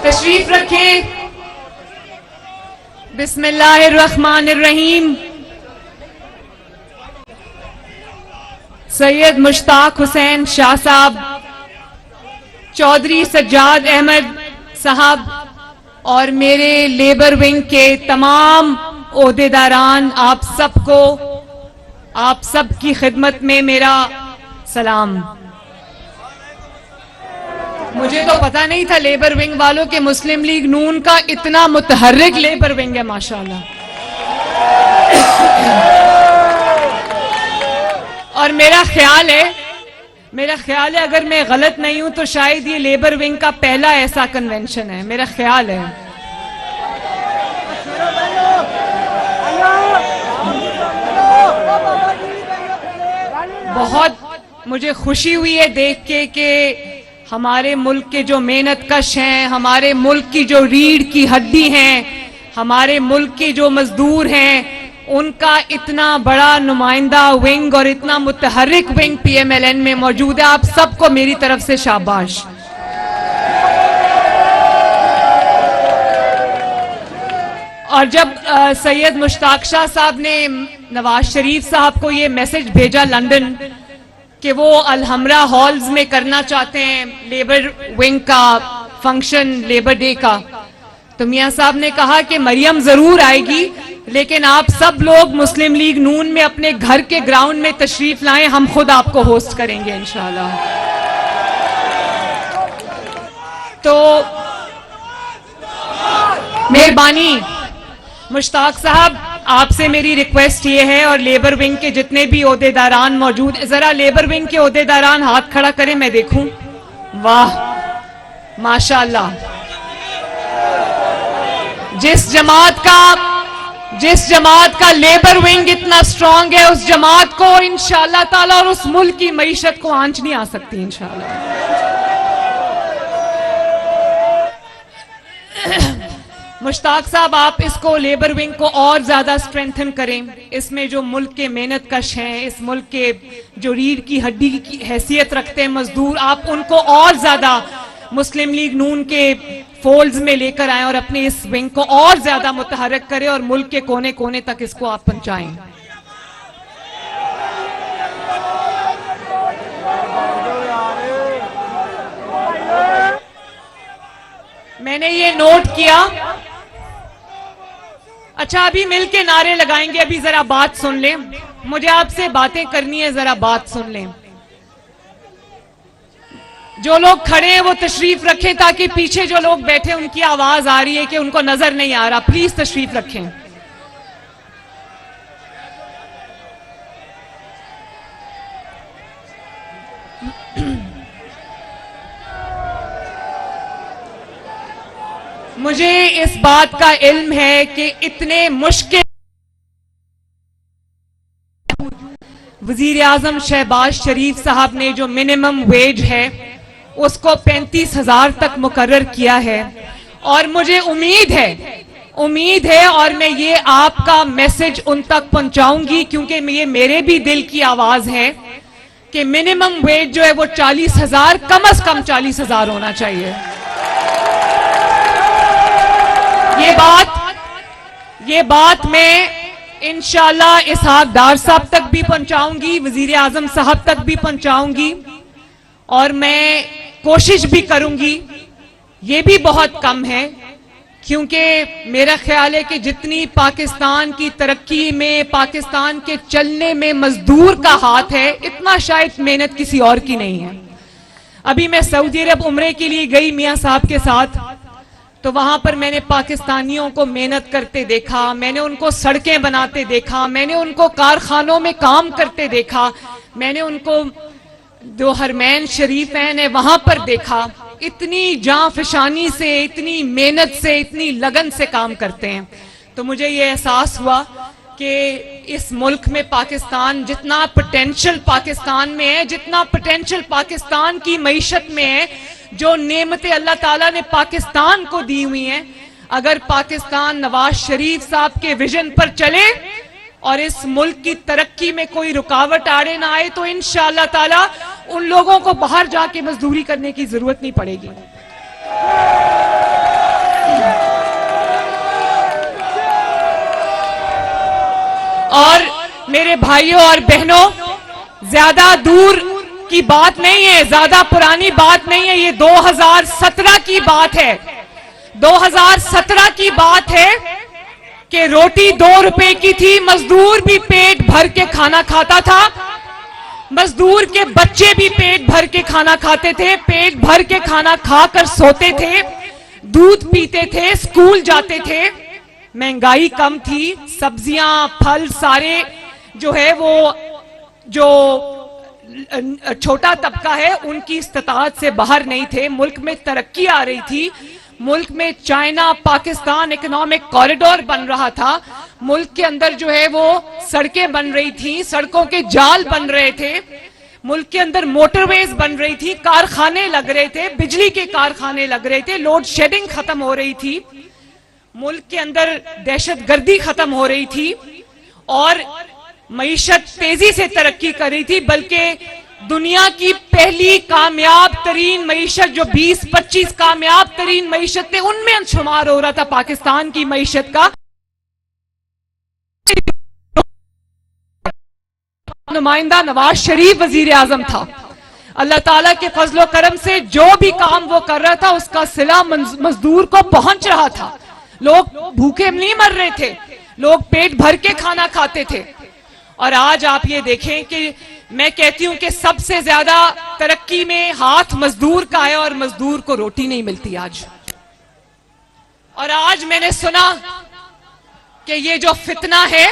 तशरीफ रखें। बिस्मिल्लाहिर्रहमानिर्रहीम। सैयद मुश्ताक हुसैन शाह साहब, चौधरी सज्जाद अहमद साहब और मेरे लेबर विंग के तमाम ओहदेदारान, आप सबको, आप सब की खिदमत में मेरा सलाम। मुझे तो पता नहीं था लेबर विंग वालों के मुस्लिम लीग नून का इतना मुतहर्रिक लेबर विंग है, माशाल्लाह। और मेरा ख्याल है अगर मैं गलत नहीं हूं तो शायद ये लेबर विंग का पहला ऐसा कन्वेंशन है, मेरा ख्याल है। बहुत मुझे खुशी हुई है देख के कि हमारे मुल्क के जो मेहनत कश हैं, हमारे मुल्क की जो रीढ़ की हड्डी हैं, हमारे मुल्क के जो मजदूर हैं, उनका इतना बड़ा नुमाइंदा विंग और इतना मुतहर्रिक विंग पीएमएलएन में मौजूद है। आप सबको मेरी तरफ से शाबाश। और जब सैयद मुश्ताक शाह साहब ने नवाज शरीफ साहब को ये मैसेज भेजा लंदन कि वो अलहमरा हॉल्स में करना चाहते हैं लेबर विंग का फंक्शन, लेबर डे का, तो मियां साहब ने कहा कि मरियम जरूर आएगी, लेकिन आप सब लोग मुस्लिम लीग नून में अपने घर के ग्राउंड में तशरीफ लाएं, हम खुद आपको होस्ट करेंगे इंशाल्लाह। तो मेहरबानी मुश्ताक साहब, आपसे मेरी रिक्वेस्ट ये है, और लेबर विंग के जितने भी ओहदेदारान मौजूद, जरा लेबर विंग के ओहदेदारान हाथ खड़ा करें, मैं देखूं। वाह माशाल्लाह। जिस जमात का लेबर विंग इतना स्ट्रांग है, उस जमात को इंशाअल्लाह ताला और उस मुल्क की मईशत को आंच नहीं आ सकती इंशाअल्लाह। मुश्ताक साहब, आप इसको लेबर विंग को और ज्यादा स्ट्रेंथन करें। इसमें जो मुल्क के मेहनत कश हैं, इस मुल्क के जो रीढ़ की हड्डी की हैसियत रखते हैं मजदूर, आप उनको और ज्यादा मुस्लिम लीग नून के फोल्ड्स में लेकर आए और अपने इस विंग को और ज्यादा मुतहर्रिक करें और मुल्क के कोने कोने तक इसको आप पहुंचाएं। मैंने ये नोट किया। अच्छा, अभी मिलके नारे लगाएंगे, अभी जरा बात सुन लें, मुझे आपसे बातें करनी है, जरा बात सुन लें। जो लोग खड़े हैं वो तशरीफ रखें, ताकि पीछे जो लोग बैठे उनकी आवाज आ रही है कि उनको नजर नहीं आ रहा, प्लीज तशरीफ रखें। मुझे इस बात का इल्म है कि इतने मुश्किल वजीर आजम शहबाज शरीफ साहब ने जो मिनिमम वेज है उसको 35,000 तक मुकर्रर किया है, और मुझे उम्मीद है और मैं ये आपका मैसेज उन तक पहुंचाऊंगी, क्योंकि ये मेरे भी दिल की आवाज है कि मिनिमम वेज जो है वो 40,000, कम से कम 40,000 होना चाहिए। ये बात मैं इंशाल्लाह इसहाक डार साहब तक भी पहुंचाऊंगी, वजीर आजम साहब तक भी पहुंचाऊंगी, और मैं कोशिश भी करूंगी। ये भी बहुत कम है, क्योंकि मेरा ख्याल है कि जितनी पाकिस्तान की तरक्की में, पाकिस्तान के चलने में मजदूर का हाथ है, इतना शायद मेहनत किसी और की नहीं है। अभी मैं सऊदी अरब उम्रे के लिए गई मियां साहब के साथ, तो वहां पर मैंने पाकिस्तानियों को मेहनत करते देखा, मैंने उनको सड़कें बनाते देखा, मैंने उनको कारखानों में काम करते देखा, मैंने उनको जो हरमैन शरीफैन है वहां पर देखा। इतनी जांफशानी से, इतनी मेहनत से, इतनी लगन से काम करते हैं। तो मुझे ये एहसास हुआ कि इस मुल्क में पाकिस्तान, जितना पोटेंशियल पाकिस्तान में है, जितना पोटेंशियल पाकिस्तान की मईशत में है, जो नेमतें अल्लाह ताला ने पाकिस्तान को दी हुई हैं, अगर पाकिस्तान नवाज शरीफ साहब के विजन पर चले और इस मुल्क की तरक्की में कोई रुकावट आड़े ना आए, तो इंशाअल्लाह ताला उन लोगों को बाहर जाके मजदूरी करने की जरूरत नहीं पड़ेगी। और मेरे भाइयों और बहनों, ज्यादा दूर की बात नहीं है, ज्यादा पुरानी बात नहीं है, ये 2017 की बात है। 2017 की बात है कि रोटी 2 रुपए की थी, मजदूर भी पेट भर के खाना खाता था, मजदूर के बच्चे भी पेट भर के खाना खाते थे, पेट भर के खाना खाकर सोते थे, दूध पीते थे, स्कूल जाते थे। महंगाई कम थी, सब्जियां फल सारे जो है वो जो छोटा तबका है उनकी इस्तात से बाहर नहीं थे। मुल्क में तरक्की आ रही थी, मुल्क में चाइना पाकिस्तान इकोनॉमिक कॉरिडोर बन रहा था, मुल्क के अंदर जो है वो सड़कें बन रही थी, सड़कों के जाल बन रहे थे, मुल्क के अंदर मोटरवेज बन रही थी, कारखाने लग रहे थे, बिजली के कारखाने लग रहे थे, लोड शेडिंग खत्म हो रही थी, मुल्क के अंदर दहशतगर्दी खत्म हो रही थी और मईशत तेजी से तरक्की कर रही थी। बल्कि दुनिया की पहली कामयाब तरीन मईशत जो 20-25 कामयाब तरीन मईशत थे उनमें शुमार हो रहा था पाकिस्तान की मईशत का। नुमाइंदा नवाज शरीफ वजीर आजम था। अल्लाह ताला के फजलो करम से जो भी काम वो कर रहा था उसका सिला मजदूर को पहुंच रहा था। लोग भूखे नहीं मर रहे थे, लोग पेट भर के खाना खाते थे। और आज आप ये देखें कि मैं कहती हूं कि सबसे ज्यादा तरक्की में हाथ मजदूर का है और मजदूर को रोटी नहीं मिलती आज। और आज मैंने सुना कि ये जो फितना है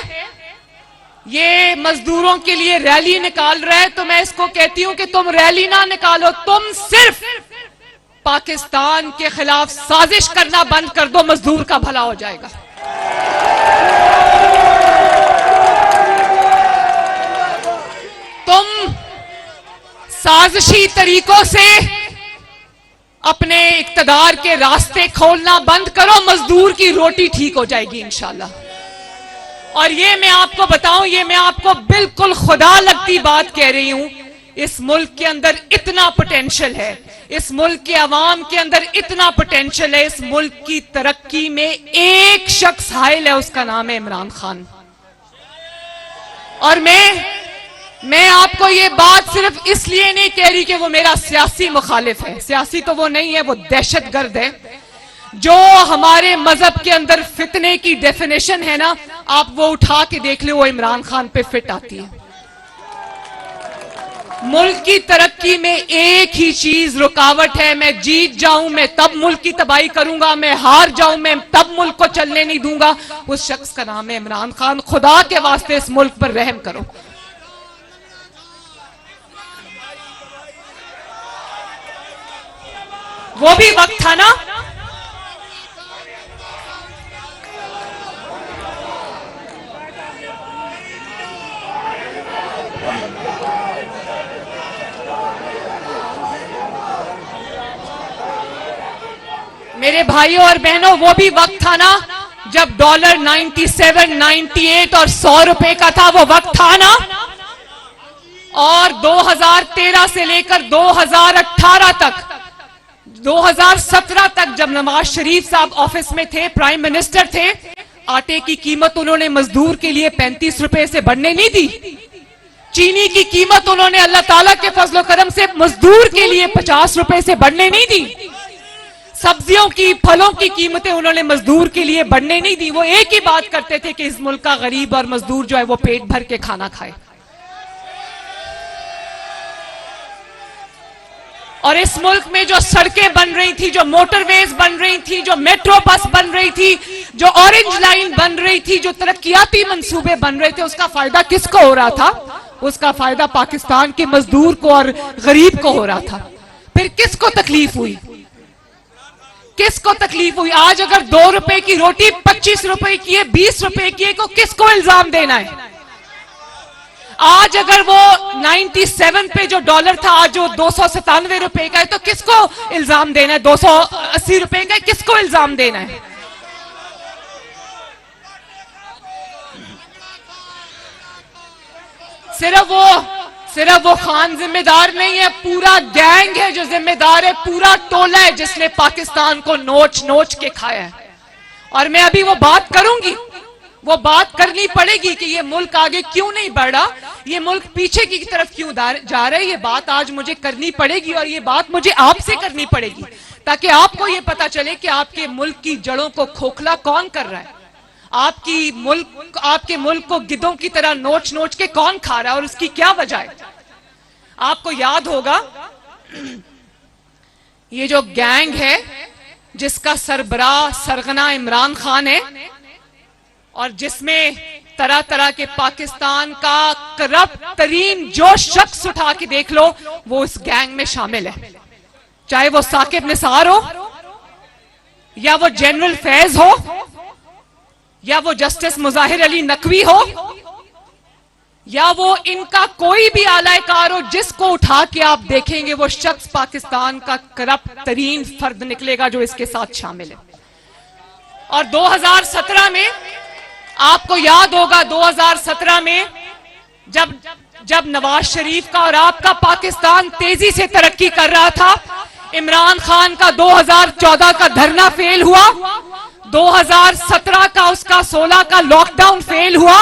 ये मजदूरों के लिए रैली निकाल रहा है, तो मैं इसको कहती हूं कि तुम रैली ना निकालो, तुम सिर्फ पाकिस्तान के खिलाफ साजिश करना बंद कर दो, मजदूर का भला हो जाएगा। तुम साजिशी तरीकों से अपने इक्तदार के रास्ते खोलना बंद करो, मजदूर की रोटी ठीक हो जाएगी इंशाल्लाह। और ये मैं आपको बताऊं, ये मैं आपको बिल्कुल खुदा लगती बात कह रही हूं, इस मुल्क के अंदर इतना पोटेंशियल है, इस मुल्क के अवाम के अंदर इतना पोटेंशियल है, इस मुल्क की तरक्की में एक शख्स हाइल है, उसका नाम है इमरान खान। और मैं आपको ये बात सिर्फ इसलिए नहीं कह रही कि वो मेरा सियासी मुखालिफ है, सियासी तो वो नहीं है, वो दहशतगर्द है। जो हमारे मजहब के अंदर फितने की डेफिनेशन है ना, आप वो उठा के देख लो, वो इमरान खान पे फिट आती है। मुल्क की तरक्की में एक ही चीज रुकावट है, मैं जीत जाऊं मैं तब मुल्क की तबाही करूंगा, मैं हार जाऊं मैं तब मुल्क को चलने नहीं दूंगा। उस शख्स का नाम है इमरान खान। खुदा के वास्ते इस मुल्क पर रहम करो। वो भी वक्त था ना, मेरे भाइयों और बहनों, वो भी वक्त था ना जब डॉलर 97, 98 और 100 रुपए का था, वो वक्त था ना। और 2013 से लेकर 2018 तक, 2017 तक जब नवाज शरीफ साहब ऑफिस में थे, प्राइम मिनिस्टर थे, आटे की कीमत उन्होंने मजदूर के लिए 35 रुपए से बढ़ने नहीं दी। चीनी की कीमत उन्होंने अल्लाह ताला के फजलो करम से मजदूर के लिए 50 रुपए से बढ़ने नहीं दी। सब्जियों की, फलों की कीमतें उन्होंने मजदूर के लिए बढ़ने नहीं दी। वो एक ही बात करते थे कि इस मुल्क का गरीब और मजदूर जो है वो पेट भर के खाना खाए। और इस मुल्क में जो सड़कें बन रही थी, जो मोटरवेज बन रही थी, जो मेट्रो बस बन रही थी, जो ऑरेंज लाइन बन रही थी, जो तरक्कियाती मंसूबे बन रहे थे, उसका फायदा किसको हो रहा था? उसका फायदा पाकिस्तान के मजदूर को और गरीब को हो रहा था। फिर किसको तकलीफ हुई? किसको तकलीफ हुई? आज अगर 2 रुपए की रोटी 25 रुपए की है, 20 रुपए की है, तो किसको इल्जाम देना है? आज अगर वो 97 पे जो डॉलर था, आज जो 297 रुपए का है, तो किसको इल्जाम देना है? 280 रुपए का है, किसको इल्जाम देना है? सिर्फ वो खान जिम्मेदार नहीं है, पूरा गैंग है जो जिम्मेदार है, पूरा टोला है जिसने पाकिस्तान को नोच नोच के खाया है। और मैं अभी वो बात करूंगी, वो बात करनी पड़ेगी कि ये मुल्क आगे क्यों नहीं बढ़ रहा, ये मुल्क पीछे की तरफ क्यों जा रहा है। ये बात आज मुझे करनी पड़ेगी और ये बात मुझे आपसे करनी पड़ेगी, ताकि आपको ये पता चले कि आपके मुल्क की जड़ों को खोखला कौन कर रहा है, आपके मुल्क को गिद्धों की तरह नोच नोच के कौन खा रहा है और उसकी क्या वजह है। आपको याद होगा ये जो गैंग है जिसका सरबराह सरगना इमरान खान है और जिसमें तरह तरह के पाकिस्तान का करप्ट तरीन जो शख्स उठा के देख लो वो इस गैंग में शामिल है, चाहे वो साकिब निसार हो या वो जनरल फैज हो या वो जस्टिस मुजाहिर अली नकवी हो या वो इनका कोई भी आलाकार हो, जिसको उठा के आप देखेंगे वो शख्स पाकिस्तान का करप्ट तरीन फर्द निकलेगा जो इसके साथ शामिल है। और 2017 में आपको याद होगा 2017 में जब नवाज शरीफ का और आपका पाकिस्तान तेजी से तरक्की कर रहा था, इमरान खान का 2014 का धरना फेल हुआ, 2017 का उसका 16 का लॉकडाउन फेल हुआ,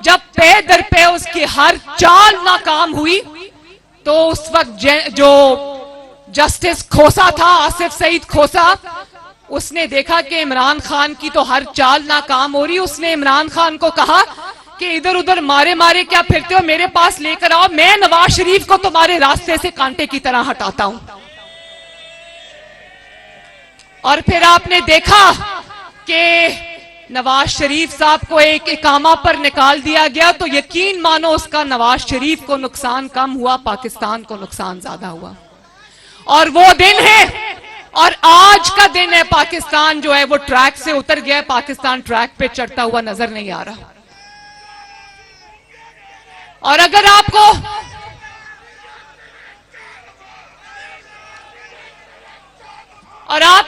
जब पे दर पे उसकी हर चाल नाकाम हुई, तो उस वक्त जो जस्टिस खोसा था, आसिफ सईद खोसा, उसने देखा कि इमरान खान की तो हर चाल नाकाम हो रही। उसने इमरान खान को कहा कि इधर उधर मारे मारे क्या फिरते हो, मेरे पास लेकर आओ, मैं नवाज शरीफ को तुम्हारे रास्ते से कांटे की तरह हटाता हूं। और फिर आपने देखा कि नवाज शरीफ साहब को एक इकामा पर निकाल दिया गया, तो यकीन मानो उसका नवाज शरीफ को नुकसान कम हुआ, पाकिस्तान को नुकसान ज्यादा हुआ। और वो दिन है और आज का दिन है, पाकिस्तान जो है वो ट्रैक से उतर गया है, पाकिस्तान ट्रैक पे चढ़ता हुआ नजर नहीं आ रहा। और अगर आपको आप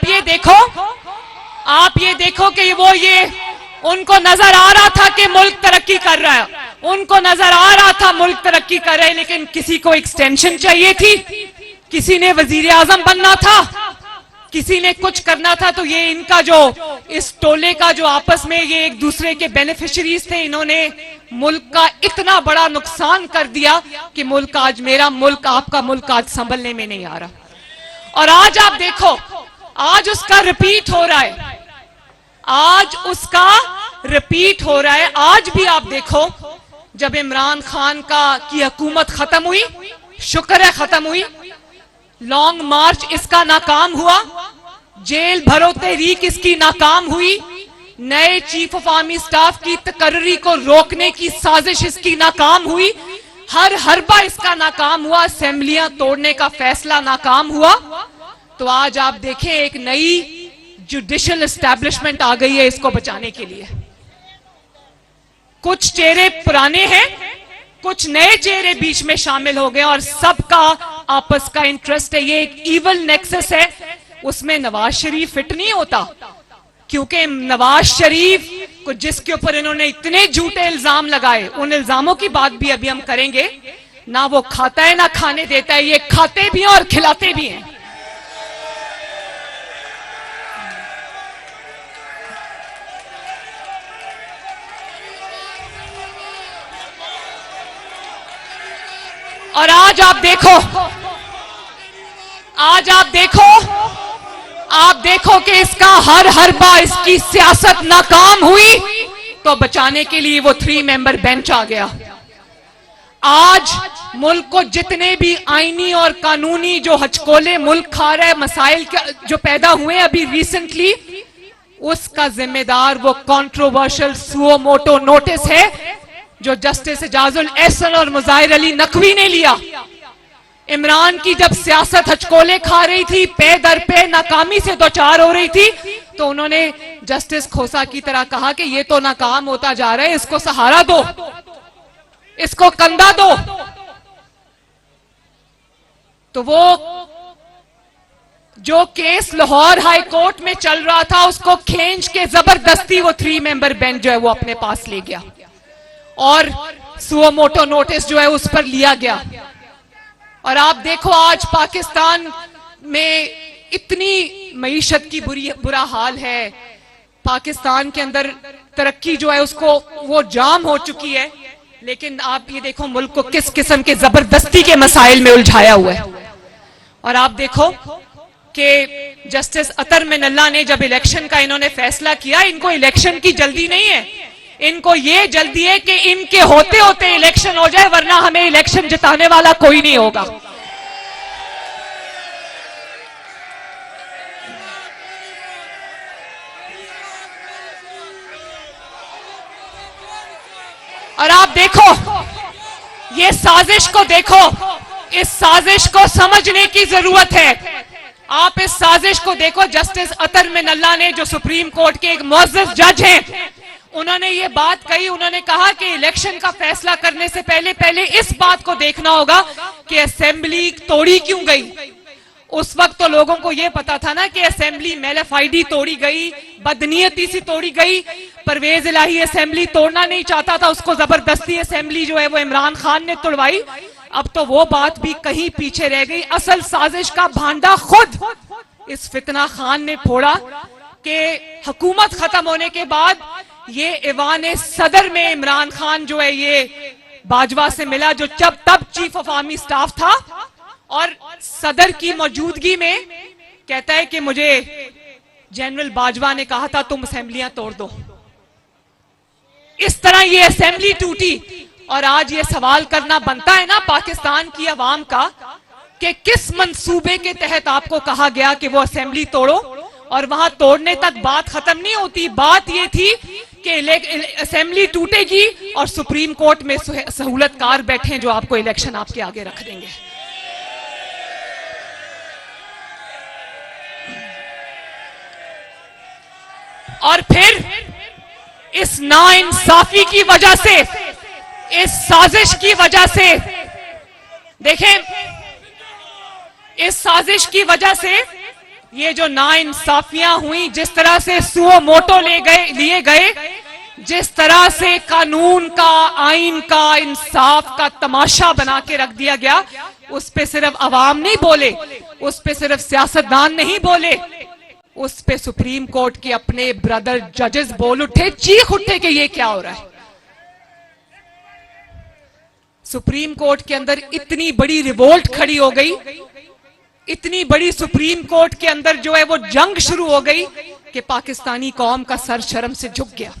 ये देखो कि उनको नजर आ रहा था कि मुल्क तरक्की कर रहा है, उनको नजर आ रहा था मुल्क तरक्की कर रहा है, लेकिन किसी को एक्सटेंशन चाहिए थी, किसी ने वजीर आजम बनना था, किसी ने कुछ करना था। तो ये इनका जो इस टोले का जो आपस में ये एक दूसरे के बेनिफिशरीज थे, इन्होंने मुल्क का इतना बड़ा नुकसान कर दिया कि मुल्क आज, मेरा मुल्क, आपका मुल्क आज संभलने में नहीं आ रहा। और आज आप देखो, आज उसका रिपीट हो रहा है, आज उसका रिपीट हो रहा है। आज भी आप देखो, जब इमरान खान की हुकूमत खत्म हुई, शुक्र है खत्म हुई, लॉन्ग मार्च इसका नाकाम हुआ, जेल भरो तहरीक इसकी नाकाम हुई, नए चीफ ऑफ आर्मी स्टाफ की तकर्री को रोकने की साजिश इसकी नाकाम हुई, हर हरबा इसका नाकाम हुआ, असेंबलियां तोड़ने का फैसला नाकाम हुआ। तो आज आप देखें एक नई जुडिशियल एस्टैब्लिशमेंट आ गई है इसको बचाने के लिए। कुछ चेहरे पुराने हैं, कुछ नए चेहरे बीच में शामिल हो गए और सबका आपस का इंटरेस्ट है। ये एक इवल नेक्सस है, उसमें नवाज शरीफ फिट नहीं होता, क्योंकि नवाज शरीफ को जिसके ऊपर इन्होंने इतने झूठे इल्जाम लगाए, उन इल्जामों की बात भी अभी हम करेंगे, ना वो खाता है ना खाने देता है, ये खाते भी हैं और खिलाते भी हैं। और आज आप देखो कि इसका हर हरबा, इसकी सियासत नाकाम हुई, तो बचाने के लिए वो 3 मेंबर बेंच आ गया। आज मुल्क को जितने भी आईनी और कानूनी जो हचकोले मुल्क खा रहा है, मसाइल जो पैदा हुए अभी रिसेंटली, उसका जिम्मेदार वो कंट्रोवर्शियल सुओ मोटो नोटिस है जो जस्टिस एजाजुल एहसन और मुजाहिर अली नकवी ने लिया। इमरान की जब सियासत हचकोले खा रही थी, पे दर पे नाकामी से दो चार हो रही थी, तो उन्होंने जस्टिस खोसा की तरह कहा कि ये तो नाकाम होता जा रहा है, इसको सहारा दो, इसको कंधा दो। तो वो जो केस लाहौर हाई कोर्ट में चल रहा था, उसको खींच के जबरदस्ती वो 3 मेंबर बेंच जो है वो अपने पास ले गया और सुओ मोटो नोटिस जो है उस पर लिया गया। और आप देखो आज पाकिस्तान में इतनी मईशत की बुरा हाल है, पाकिस्तान के अंदर तरक्की जो है उसको वो जाम हो चुकी है, लेकिन आप ये देखो मुल्क को किस किस्म के जबरदस्ती के मसाइल में उलझाया हुआ है। और आप देखो कि जस्टिस अतर मिनल्ला ने जब इलेक्शन का इन्होंने फैसला किया, इनको इलेक्शन की जल्दी नहीं है, इनको ये जल्दी है कि इनके होते होते इलेक्शन हो जाए, वरना हमें इलेक्शन जिताने वाला कोई नहीं होगा। और आप देखो ये साजिश को देखो, इस साजिश को समझने की जरूरत है। आप इस साजिश को देखो। जस्टिस अतर मिनल्ला ने, जो सुप्रीम कोर्ट के एक मुअज़्ज़ज़ जज हैं, उन्होंने ये बात कही, उन्होंने कहा कि इलेक्शन का फैसला करने से पहले इस बात को देखना होगा कि असेंबली तोड़ी क्यों गई। उस वक्त तो लोगों को यह पता था ना कि असेंबली मेलाफाइडी तोड़ी गई, बदनीयती सी तोड़ी गई। परवेज इलाही असेंबली तोड़ना नहीं चाहता था, उसको जबरदस्ती असेंबली जो है वो इमरान खान ने तोड़वाई। अब तो वो बात भी कहीं पीछे रह गई। असल साजिश का भांडा खुद इस फितना खान ने फोड़ा कि हुकूमत खत्म होने के बाद ये ईवान सदर में इमरान खान जो है ये बाजवा से मिला, जो तब चीफ ऑफ आर्मी स्टाफ था, और सदर की मौजूदगी में कहता है कि मुझे जनरल बाजवा ने कहा था तुम असेंबलियां तोड़ दो। इस तरह ये असेंबली टूटी। और आज ये सवाल करना बनता है ना पाकिस्तान की अवाम का कि किस मंसूबे के तहत आपको कहा गया कि वो असेंबली तोड़ो, और वहां तोड़ने तक बात खत्म नहीं होती। बात ये थी कि असेंबली टूटेगी और सुप्रीम कोर्ट में सहूलतकार बैठे हैं जो आपको इलेक्शन आपके आगे रख देंगे। और फिर इस नाइंसाफी की वजह से, इस साजिश की वजह से, देखें, इस साजिश की वजह से ये जो नाइंसाफियां हुई, जिस तरह से सुओ मोटो लिए गए, जिस तरह से कानून का, आइन का, इंसाफ का तमाशा बना के रख दिया गया, उस पे सिर्फ अवाम नहीं बोले, उस पे सिर्फ सियासतदान नहीं बोले, उस पे सुप्रीम कोर्ट के अपने ब्रदर जजेस बोल उठे, चीख उठे कि ये क्या हो रहा है। सुप्रीम कोर्ट के अंदर इतनी बड़ी रिवोल्ट खड़ी हो गई, इतनी बड़ी सुप्रीम कोर्ट के अंदर जो है वो जंग शुरू हो गई कि पाकिस्तानी कौम का सर शर्म से झुक गया।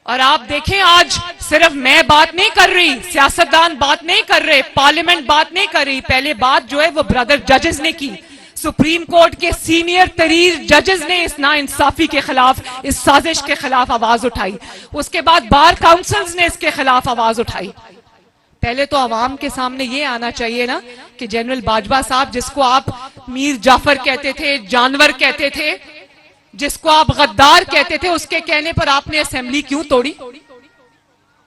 और आप देखें, आज सिर्फ मैं बात नहीं कर रही, सियासतदान बात नहीं कर रहे, पार्लियामेंट बात नहीं कर रही, पहले बात जो है वो ब्रदर जजेस ने की। सुप्रीम कोर्ट के सीनियर तरीन जजेस ने इस नाइंसाफी के खिलाफ, इस साजिश के खिलाफ आवाज उठाई। उसके बाद बार काउंसिल्स ने इसके खिलाफ आवाज उठाई। पहले तो अवाम के सामने ये आना चाहिए ना कि जनरल बाजवा साहब, जिसको आप मीर जाफर कहते थे, जानवर कहते थे, जिसको आप गद्दार कहते थे, उसके कहने पर आपने असेंबली क्यों तोड़ी?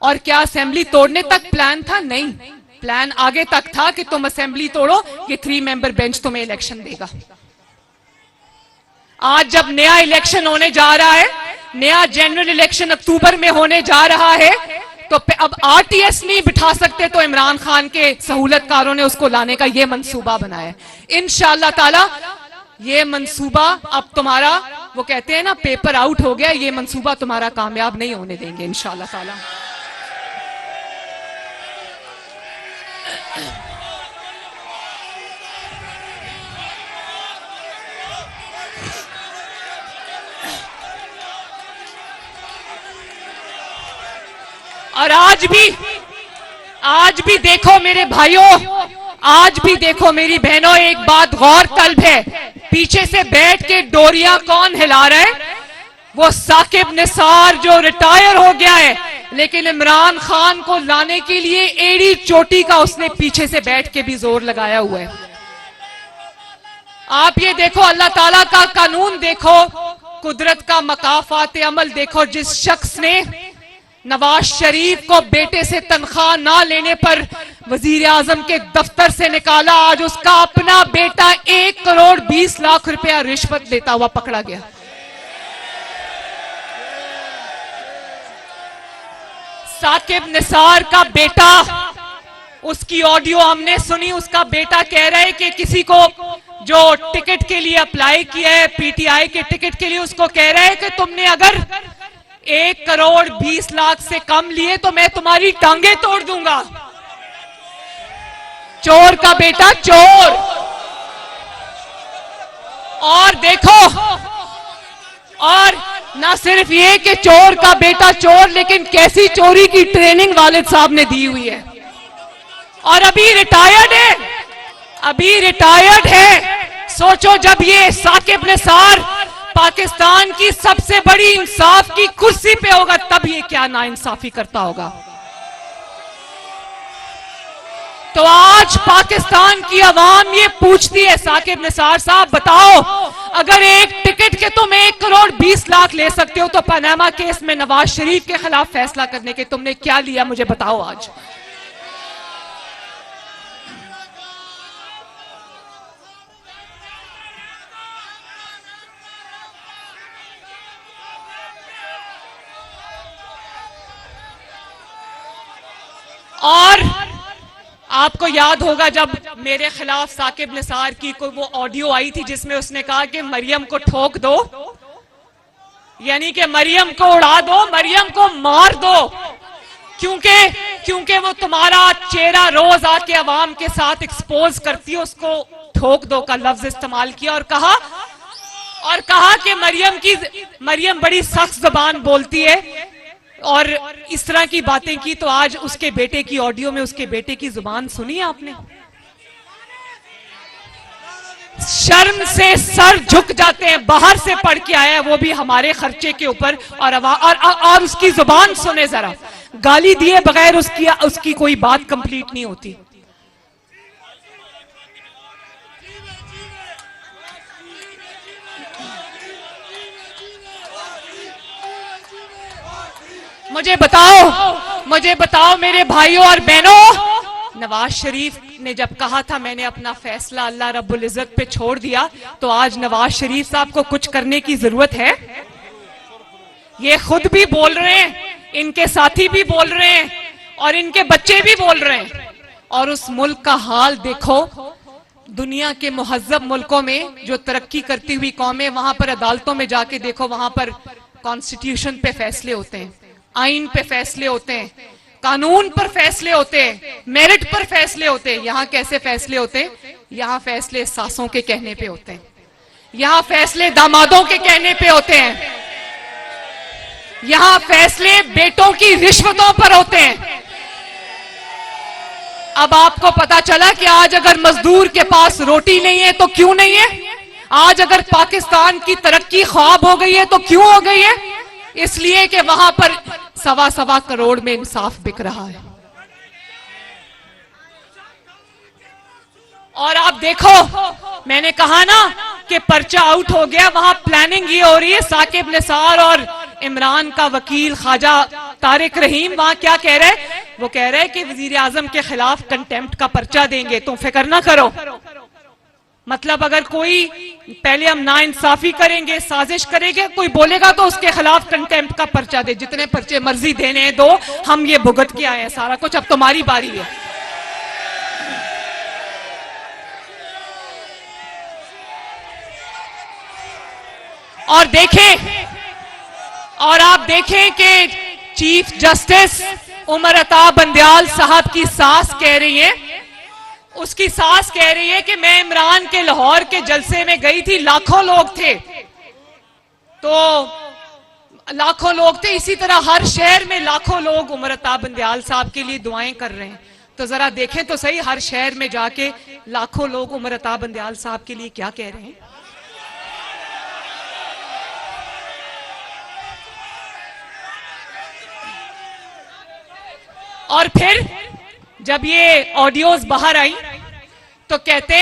और क्या असेंबली तोड़ने तक प्लान था? नहीं, प्लान आगे तक था कि तुम असेंबली तोड़ो, ये 3 मेंबर बेंच तुम्हें इलेक्शन देगा। आज जब नया इलेक्शन होने जा रहा है, नया जनरल इलेक्शन अक्टूबर में होने जा रहा है, तो अब आरटीएस नहीं बिठा सकते, तो इमरान खान के सहूलतकारों ने उसको लाने का ये मंसूबा बनाया। इंशाअल्लाह ताला ये मंसूबा अब तुम्हारा, वो कहते हैं ना, पेपर आउट हो गया, ये मंसूबा तुम्हारा कामयाब नहीं होने देंगे इंशाअल्लाह ताला। और आज भी देखो मेरे भाइयों, आज भी देखो मेरी बहनों, एक बात गौर तलब है, पीछे से बैठ के डोरियां कौन हिला रहा है? वो साकिब निसार जो रिटायर हो गया है, लेकिन इमरान खान को लाने के लिए एड़ी चोटी का उसने पीछे से बैठ के भी जोर लगाया हुआ है। आप ये देखो, अल्लाह ताला का कानून देखो, कुदरत का मकाफात अमल देखो। जिस शख्स ने नवाज शरीफ को बेटे से तनख्वाह ना लेने पर वजीर आजम के दफ्तर से निकाला, आज उसका अपना बेटा 1 करोड़ 20 लाख रुपया रिश्वत लेता हुआ पकड़ा गया। साकिब निसार का बेटा, उसकी ऑडियो हमने सुनी, उसका बेटा कह रहा है कि किसी को जो टिकट के लिए अप्लाई किया है पीटीआई के टिकट के लिए, उसको कह रहे हैं कि तुमने अगर 1,20,00,000 से कम लिए तो मैं तुम्हारी टांगे तोड़ दूंगा। चोर का बेटा चोर। और देखो, और ना सिर्फ ये कि चोर का बेटा चोर, लेकिन कैसी चोरी की ट्रेनिंग वालिद साहब ने दी हुई है। और अभी रिटायर्ड है, अभी रिटायर्ड है। सोचो जब ये साकिब निसार पाकिस्तान की सबसे बड़ी इंसाफ की कुर्सी पे होगा तब ये क्या नाइंसाफी करता होगा। तो आज पाकिस्तान की आवाम ये पूछती है, साकिब निसार साहब बताओ, अगर एक टिकट के तुम 1,20,00,000 ले सकते हो तो पनामा केस में नवाज शरीफ के खिलाफ फैसला करने के तुमने क्या लिया, मुझे बताओ आज। और आपको याद होगा जब मेरे खिलाफ साकिब निसार की कोई वो ऑडियो आई थी जिसमें उसने कहा कि मरियम को ठोक दो, यानी कि मरियम को उड़ा दो, मरियम को मार दो, क्योंकि वो तुम्हारा चेहरा रोज आके अवाम के साथ एक्सपोज करती है, उसको ठोक दो का लफ्ज इस्तेमाल किया और कहा कि मरियम बड़ी सख्त जुबान बोलती है और इस तरह की बातें की। तो आज उसके बेटे की ऑडियो में उसके बेटे की जुबान सुनी आपने? शर्म से सर झुक जाते हैं। बाहर से पढ़ के आया है, वो भी हमारे खर्चे के ऊपर, और उसकी जुबान सुने जरा। गाली दिए बगैर उसकी कोई बात कंप्लीट नहीं होती। मुझे बताओ मेरे भाइयों और बहनों, नवाज शरीफ ने जब कहा था मैंने अपना फैसला अल्लाह रब्बुल इज्जत पे छोड़ दिया, तो आज नवाज शरीफ साहब को कुछ करने की जरूरत है? ये खुद भी बोल रहे हैं, इनके साथी भी बोल रहे हैं और इनके बच्चे भी बोल रहे हैं। और उस मुल्क का हाल देखो, दुनिया के मुहज्जब मुल्कों में जो तरक्की करती हुई कौमें, वहां पर अदालतों में जाके देखो, वहां पर कॉन्स्टिट्यूशन पे फैसले होते हैं, आइन पे फैसले होते हैं, कानून पर फैसले होते हैं, मेरिट पर फैसले होते हैं। यहां कैसे फैसले होते हैं? यहां फैसले सासों के कहने पे होते हैं, यहां फैसले दामादों के कहने पे होते हैं, यहां फैसले बेटों की रिश्वतों पर होते हैं। अब आपको पता चला कि आज अगर मजदूर के पास रोटी नहीं है तो क्यों नहीं है? आज अगर पाकिस्तान की तरक्की ख्वाब हो गई है तो क्यों हो गई है? इसलिए कि वहां पर 1.25 करोड़ में इंसाफ बिक रहा है। और आप देखो, मैंने कहा ना कि पर्चा आउट हो गया, वहां प्लानिंग ये हो रही है। साकिब निसार और इमरान का वकील ख्वाजा तारिक रहीम वहां क्या कह रहे हैं? वो कह रहे हैं कि वजीर आजम के खिलाफ कंटेम्प्ट का पर्चा देंगे, तुम फिक्र ना करो। मतलब अगर कोई पहले हम नाइंसाफी करेंगे, साजिश करेंगे, कोई बोलेगा तो उसके खिलाफ कंटेम्प्ट का पर्चा दे, जितने पर्चे मर्जी देने दो, हम ये भुगत के आए हैं सारा कुछ, अब तुम्हारी बारी है। और आप देखें कि चीफ जस्टिस उमर अता बंदयाल साहब की सास कह रही है, उसकी सास कह रही है कि मैं इमरान के लाहौर के जलसे में गई थी, लाखों लोग थे, तो लाखों लोग थे, इसी तरह हर शहर में लाखों लोग उमर अता बंदयाल साहब के लिए दुआएं कर रहे हैं। तो जरा देखें तो सही, हर शहर में जाके लाखों लोग उमर अता बंदयाल साहब के लिए क्या कह रहे हैं। और फिर जब ये ऑडियोज बाहर आई तो कहते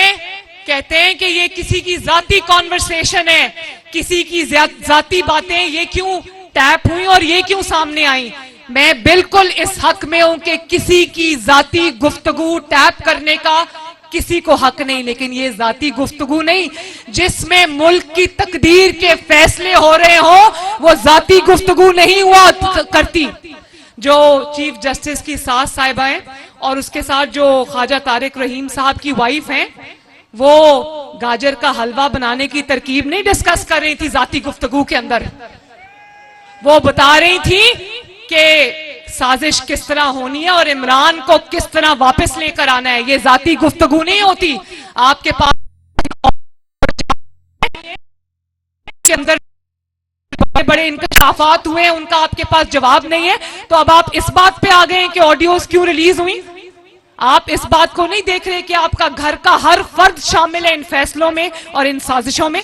हैं कि ये किसी की जाती कॉन्वर्सेशन है, किसी की जाती बातें ये क्यों टैप हुई और ये क्यों सामने आई। मैं बिल्कुल इस हक में हूं कि किसी की जाती गुफ्तगू टैप करने का किसी को हक नहीं, लेकिन ये जाती गुफ्तगू नहीं, जिसमें मुल्क की तकदीर के फैसले हो रहे हो, वो जाती गुफ्तगू नहीं हुआ करती। जो चीफ जस्टिस की सास साहिबा हैं और उसके साथ जो ख्वाजा तारिक रहीम साहब की वाइफ हैं, वो गाजर का हलवा बनाने की तरकीब नहीं डिस्कस कर रही थी जाती गुफ्तगू के अंदर। वो बता रही थी कि साजिश किस तरह होनी है और इमरान को किस तरह वापस लेकर आना है। ये जाती गुफ्तगू नहीं होती। आपके पास के अंदर बड़े बड़े इंकशाफात हुए हैं, उनका आपके पास जवाब नहीं है। तो अब आप इस बात पे आ गए कि ऑडियोज क्यों रिलीज हुई। आप इस बात को नहीं देख रहे कि आपका घर का हर फर्द शामिल है इन फैसलों में और इन साजिशों में।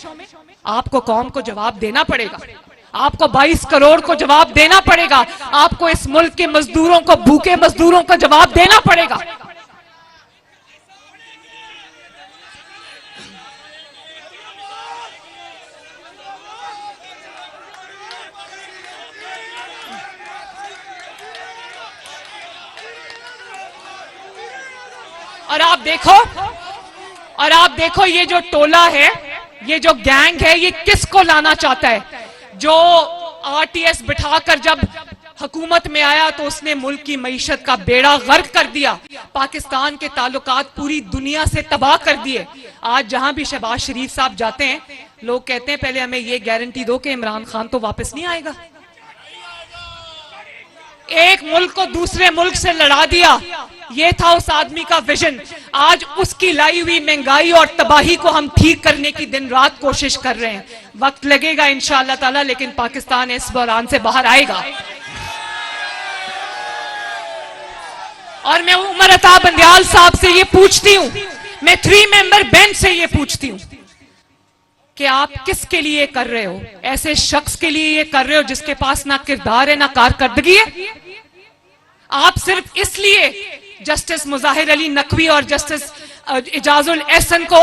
आपको कौम को जवाब देना पड़ेगा। आपको 22 करोड़ को जवाब देना पड़ेगा। आपको इस मुल्क के मजदूरों को, भूखे मजदूरों को जवाब देना पड़ेगा। और आप देखो ये जो टोला है, ये जो गैंग है, ये किसको लाना चाहता है। जो आरटीएस बिठाकर जब हुकूमत में आया तो उसने मुल्क की मईशत का बेड़ा गर्क कर दिया, पाकिस्तान के ताल्लुकात पूरी दुनिया से तबाह कर दिए। आज जहां भी शहबाज शरीफ साहब जाते हैं, लोग कहते हैं पहले हमें ये गारंटी दो कि इमरान खान तो वापस नहीं आएगा। एक मुल्क को दूसरे मुल्क से लड़ा दिया, ये था उस आदमी का विजन। आज उसकी लाई हुई महंगाई और तबाही को हम ठीक करने की दिन रात कोशिश कर रहे हैं। वक्त लगेगा इंशाअल्लाह ताला, लेकिन पाकिस्तान इस बहरान से बाहर आएगा। और मैं उमर अता बंदयाल साहब से ये पूछती हूं, मैं 3 मेंबर बेंच से ये पूछती हूं कि आप किसके लिए कर रहे हो। ऐसे शख्स के लिए ये कर रहे हो जिसके पास ना किरदार है ना कारकर्दगी है। आप सिर्फ इसलिए जस्टिस मुजाहिर अली नकवी और जस्टिस इजाजुल एहसन को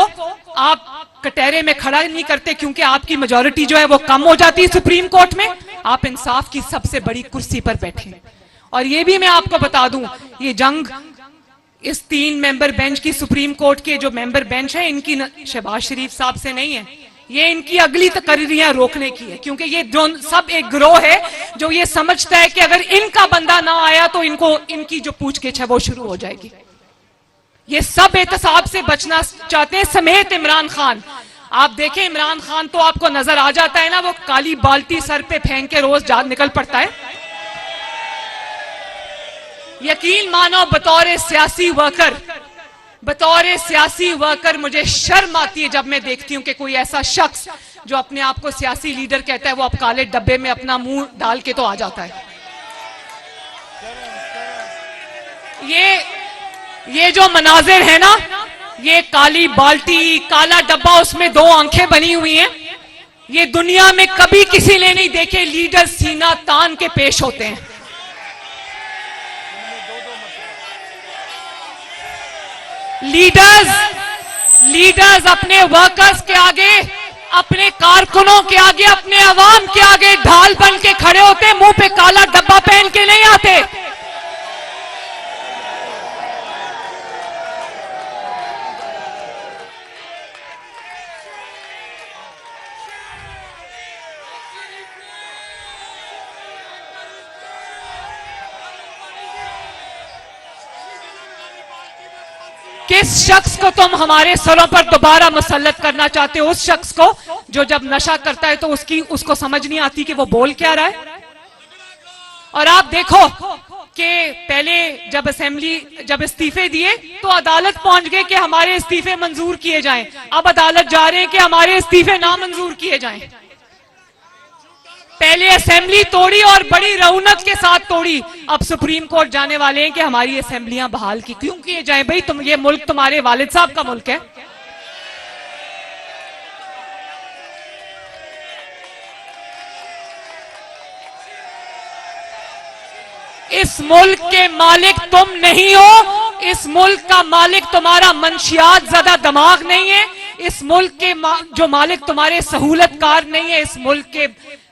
आप कटहरे में खड़ा नहीं करते क्योंकि आपकी मेजॉरिटी जो है वो कम हो जाती है सुप्रीम कोर्ट में। आप इंसाफ की सबसे बड़ी कुर्सी पर बैठे। और ये भी मैं आपको बता दूं, ये जंग इस 3 मेंबर बेंच की, सुप्रीम कोर्ट के जो मेंबर बेंच है, इनकी शहबाज शरीफ साहब से नहीं है। ये इनकी अगली तकरीरियां रोकने की है, क्योंकि ये जो सब एक गिरोह है जो ये समझता है कि अगर इनका बंदा ना आया तो इनकी जो पूछगिछ है वो शुरू हो जाएगी। ये सब एहतसाब से बचना चाहते हैं, समेत इमरान खान। आप देखें, इमरान खान तो आपको नजर आ जाता है ना, वो काली बाल्टी सर पे फेंक के रोज जान निकल पड़ता है। यकीन मानो बतौर सियासी वर्कर मुझे शर्म आती है जब मैं देखती हूं कि कोई ऐसा शख्स जो अपने आप को सियासी लीडर कहता है, वो अब काले डब्बे में अपना मुंह डाल के तो आ जाता है। ये जो मनाजिर है ना, ये काली बाल्टी, काला डब्बा, उसमें 2 आंखें बनी हुई हैं, ये दुनिया में कभी किसी ने नहीं देखे। लीडर सीना तान के पेश होते हैं। लीडर्स अपने वर्कर्स के आगे, अपने कारकुनों के आगे, अपने अवाम के आगे ढाल बन के खड़े होते, मुंह पे काला डब्बा पहन के नहीं आते। किस शख्स को तुम हमारे सरों पर दोबारा मुसल्लत करना चाहते हो? उस शख्स को जो जब नशा करता है तो उसको समझ नहीं आती कि वो बोल क्या रहा है। और आप देखो कि पहले जब इस्तीफे दिए तो अदालत पहुंच गए कि हमारे इस्तीफे मंजूर किए जाएं। अब अदालत जा रहे हैं कि हमारे इस्तीफे ना मंजूर किए जाएं। पहले असेंबली तोड़ी और बड़ी रौनक के साथ तोड़ी, अब सुप्रीम कोर्ट जाने वाले हैं कि हमारी असेंबलियां बहाल की क्यों किए जाएं। भाई ये मुल्क तुम्हारे वालिद साहब का मुल्क है। इस मुल्क के मालिक तुम नहीं हो। इस मुल्क का मालिक तुम्हारा मंशियात ज़्यादा दिमाग नहीं है। इस मुल्क के जो मालिक तुम्हारे सहूलतकार नहीं है। इस मुल्क के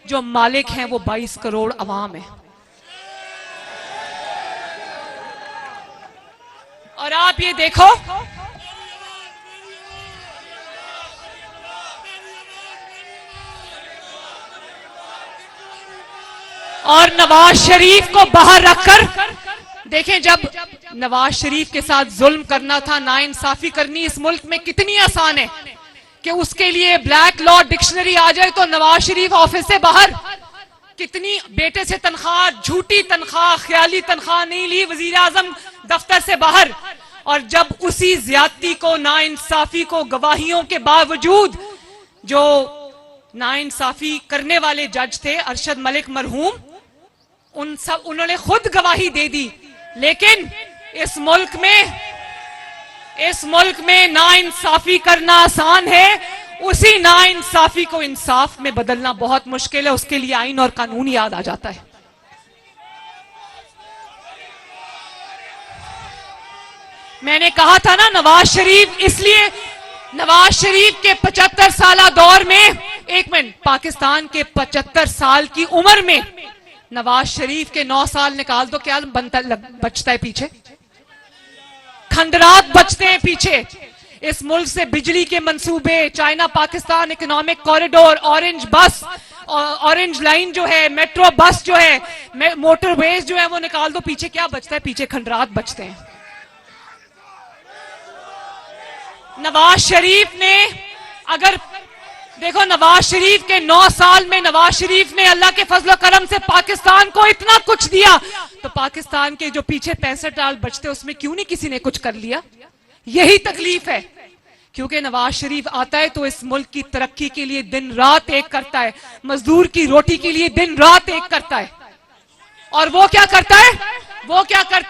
जो मालिक हैं वो 22 करोड़ अवाम है। और आप ये देखो, और नवाज शरीफ को बाहर रखकर देखें, जब नवाज शरीफ के साथ जुल्म करना था, नाइंसाफी करनी इस मुल्क में कितनी आसान है कि उसके लिए ब्लैक लॉ डिक्शनरी आ जाए तो नवाज शरीफ ऑफिस से बाहर। कितनी बेटे से तनख्वाह, झूठी तनख्वाह, ख्याली तनख्वाह नहीं ली, वजीर आजम दफ्तर से बाहर। और जब उसी ज्यादती को, नाइंसाफी को गवाहियों के बावजूद, जो नाइंसाफी करने वाले जज थे अरशद मलिक मरहूम, उन्होंने खुद गवाही दे दी। लेकिन इस मुल्क में नाइंसाफी करना आसान है, उसी नाइंसाफी को इंसाफ में बदलना बहुत मुश्किल है। उसके लिए आइन और कानून याद आ जाता है। मैंने कहा था ना, नवाज शरीफ के 75 साला दौर में, एक मिनट, पाकिस्तान के 75 साल की उम्र में नवाज शरीफ के 9 साल निकाल दो, क्या बचता है पीछे? खंडरात बचते हैं पीछे। इस मुल्क से बिजली के मंसूबे, China Pakistan economic corridor, orange line जो है, मेट्रो बस जो है, मोटरवेज जो है, वो निकाल दो पीछे, क्या बचता है? पीछे खंडरात बचते हैं। नवाज शरीफ ने, अगर देखो, नवाज शरीफ के 9 साल में नवाज शरीफ ने अल्लाह के फजल करम से पाकिस्तान को इतना कुछ दिया, तो पाकिस्तान के जो पीछे 65 साल बचते उसमें क्यों नहीं किसी ने कुछ कर लिया? यही तकलीफ है। क्योंकि नवाज शरीफ आता है तो इस मुल्क की तरक्की के लिए दिन रात एक करता है, मजदूर की रोटी के लिए दिन रात एक करता है। और वो क्या करता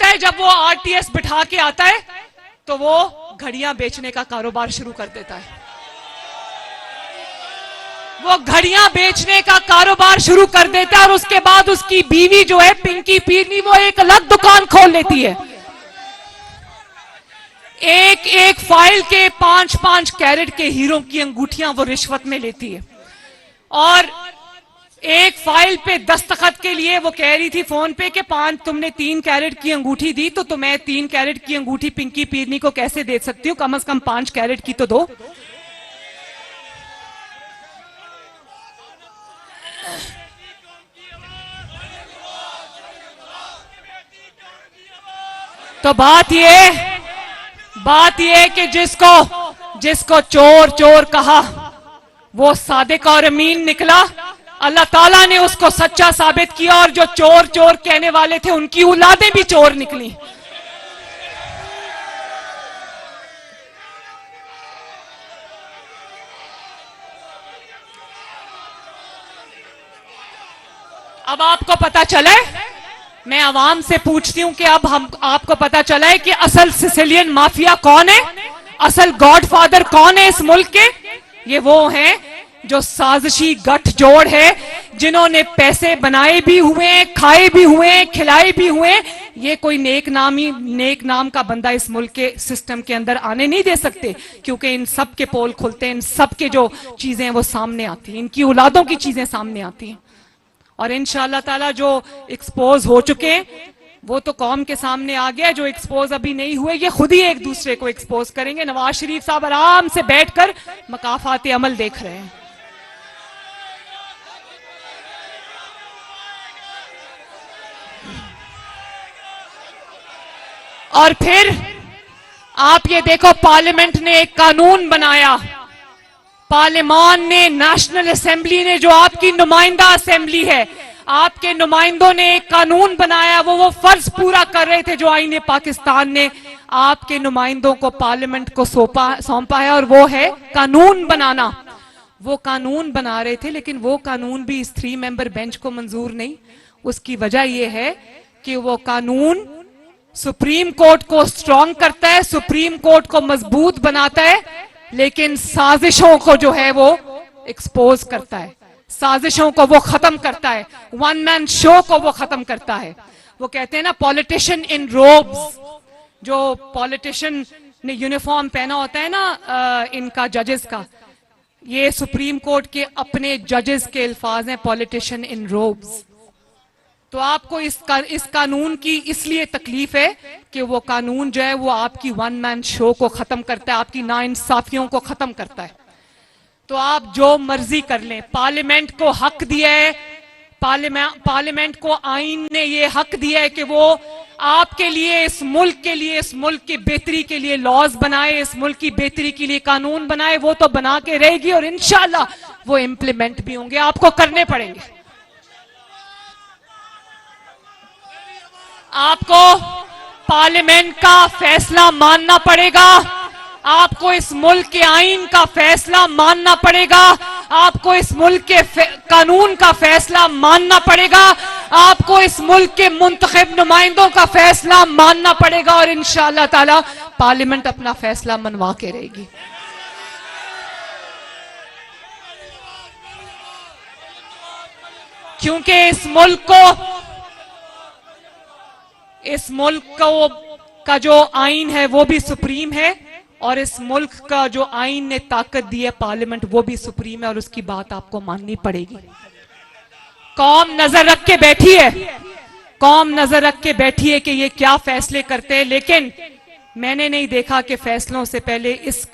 है? जब वो आरटीएस बिठा के आता है तो वो घड़ियां बेचने का कारोबार शुरू कर देता है। वो घड़ियां बेचने का कारोबार शुरू कर देता है और उसके बाद उसकी बीवी जो है पिंकी पीरनी, वो एक अलग दुकान खोल लेती है। एक फाइल के 5-5 कैरेट के हीरो की अंगूठियां वो रिश्वत में लेती है। और एक फाइल पे दस्तखत के लिए वो कह रही थी फोन पे कि तुमने 3 कैरेट की अंगूठी दी, तो मैं 3 कैरेट की अंगूठी पिंकी पीरनी को कैसे दे सकती हूँ? कम से कम 5 कैरेट की तो दो। तो बात ये कि जिसको चोर चोर कहा वो सादिक और अमीन निकला। अल्लाह ताला ने उसको सच्चा साबित किया और जो चोर चोर कहने वाले थे उनकी औलादें भी चोर निकली। अब आपको पता चले, मैं आवाम से पूछती हूं कि अब आपको पता चला है कि असल सिसिलियन माफिया कौन है, असल गॉडफादर कौन है इस मुल्क के? ये वो हैं जो साजिशी गठजोड़ है, जिन्होंने पैसे बनाए भी हुए, खाए भी हुए, खिलाए भी हुए। ये कोई नेक नाम का बंदा इस मुल्क के सिस्टम के अंदर आने नहीं दे सकते, क्योंकि इन सब के पोल खुलते हैं, इन सब के जो चीजें वो सामने आती हैं, इनकी औलादों की चीजें सामने आती हैं। और इंशाअल्लाह ताला जो एक्सपोज हो चुके हैं वो तो कौम के सामने आ गया, जो एक्सपोज अभी नहीं हुए ये खुद ही एक दूसरे को एक्सपोज करेंगे। नवाज शरीफ साहब आराम से बैठकर मकाफात अमल देख रहे हैं। और फिर आप ये देखो, पार्लियामेंट ने एक कानून बनाया, पार्लियामान ने, नेशनल असेंबली ने, जो आपकी नुमाइंदा असेंबली है, आपके नुमाइंदों ने एक कानून बनाया। वो फर्ज पूरा कर रहे थे जो आईने पाकिस्तान ने आपके नुमाइंदों को पार्लियामेंट को सौंपा है, और वो है कानून बनाना। वो कानून बना रहे थे, लेकिन वो कानून भी इस 3 मेंबर बेंच को मंजूर नहीं। उसकी वजह यह है कि वो कानून सुप्रीम कोर्ट को स्ट्रांग करता है, सुप्रीम कोर्ट को मजबूत बनाता है, लेकिन साजिशों को जो है वो एक्सपोज करता है, साजिशों को वो खत्म करता है, वन मैन शो को वो खत्म करता है। वो कहते हैं ना, पॉलिटिशियन इन रोब्स, जो पॉलिटिशियन ने यूनिफॉर्म पहना होता है ना इनका, जजेस का, ये सुप्रीम कोर्ट के अपने जजेस के अल्फाज हैं, पॉलिटिशियन इन रोब्स। तो आपको इस कानून की इसलिए तकलीफ है कि वो कानून जो है वो आपकी वन मैन शो को खत्म करता है, आपकी नाइंसाफियों को खत्म करता है। तो आप जो मर्जी कर लें, पार्लियामेंट को हक दिया है, पार्लियामेंट को आईन ने ये हक दिया है कि वो आपके लिए, इस मुल्क के लिए, इस मुल्क की बेहतरी के लिए लॉज बनाए, इस मुल्क की बेहतरी के लिए कानून बनाए। वो तो बना के रहेगी और इंशाल्लाह वो इंप्लीमेंट भी होंगे, आपको करने पड़ेंगे। आपको पार्लियामेंट का फैसला मानना पड़ेगा, आपको इस मुल्क के आईन का फैसला मानना पड़ेगा, आपको इस मुल्क के कानून का फैसला मानना पड़ेगा, आपको इस मुल्क के मुंतखब नुमाइंदों का फैसला मानना पड़ेगा और इंशाअल्लाह ताला पार्लियामेंट अपना फैसला मनवा के रहेगी। क्योंकि इस मुल्क का जो आईन है वो भी सुप्रीम है और इस मुल्क का जो आईन ने ताकत दी है पार्लियामेंट वो भी सुप्रीम है और उसकी बात आपको माननी पड़ेगी। कौम नजर रख के बैठी है, कौम नजर रख के बैठी है कि ये क्या फैसले करते हैं, लेकिन मैंने नहीं देखा कि फैसलों से पहले इस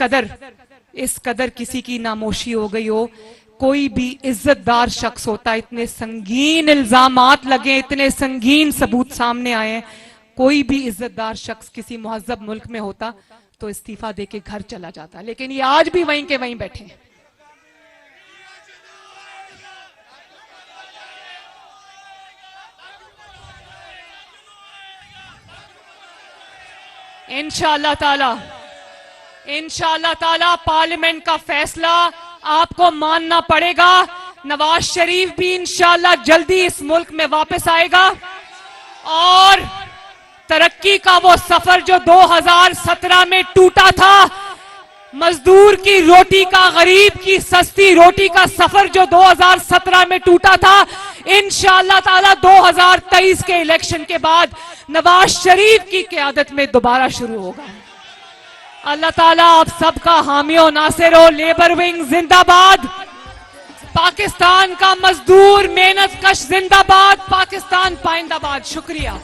कदर किसी की नामोशी हो गई हो। कोई भी इज्जतदार शख्स होता, इतने संगीन इल्जामात लगे, इतने संगीन सबूत सामने आए हैं, कोई भी इज्जतदार शख्स किसी मुहज्जब मुल्क में होता तो इस्तीफा देके घर चला जाता, लेकिन ये आज भी वहीं के वहीं बैठे हैं। इंशाअल्लाह ताला पार्लियामेंट का फैसला आपको मानना पड़ेगा। नवाज शरीफ भी इंशाअल्लाह जल्दी इस मुल्क में वापस आएगा और तरक्की का वो सफर जो 2017 में टूटा था, मजदूर की रोटी का, गरीब की सस्ती रोटी का सफर जो 2017 में टूटा था, इंशाअल्लाह ताला 2023 के इलेक्शन के बाद नवाज शरीफ की क़यादत में दोबारा शुरू होगा। अल्लाह ताला आप सबका हामी और नासिर हो। लेबर विंग जिंदाबाद, पाकिस्तान का मजदूर मेहनत कश जिंदाबाद, पाकिस्तान पाइंदाबाद। शुक्रिया।